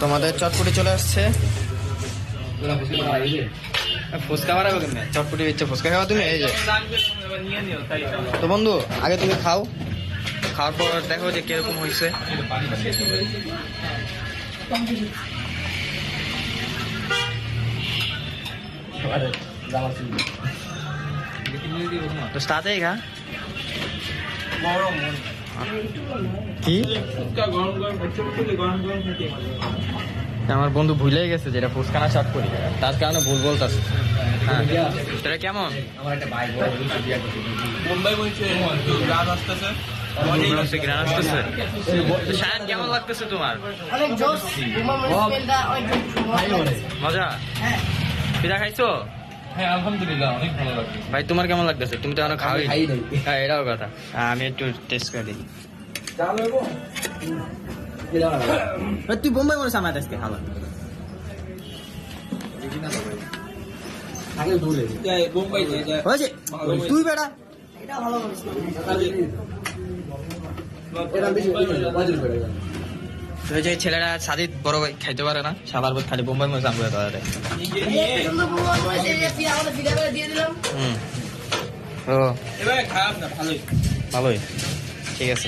তোমাদের চটপটি চলে আসছে। ফুচকা বাড়াবো কেমনে? চটপটি ইচ্ছে ফুচকা খাওয়া তুমি? এই যে তো বন্ধু, আগে তুমি খাও, খাওয়ার পর দেখো যে কিরকম হয়েছে। তো তাতেই খা কি আমার বন্ধু ভুলেই গেছে যেটা ফুচকানা শর্ট করি, তার কারণে ভুল বলতেছে। হ্যাঁ, এটা কেমন? শায়ান কেমন লাগতেছে তোমার? মজা? পিঠা খাইছো? হ্যাঁ আলহামদুলিল্লাহ অনেক ভালো লাগছে ভাই তোমার কেমন লাগতেছে? তুমি তো এখনো খাওয়াই। হ্যাঁ এটাও কথা, আমি একটু টেস্ট করে দিই। তুই বোম্বাই মনে সামাই আজকে ভালো হয়েছে তুই বেড়া। যে ছেলেরা সাদিত বড় ভাই খাইতে পারে না, সাবার বোধ খালি বোম্বাই মনে সামনে তাদের। ও ভালোই, ঠিক আছে।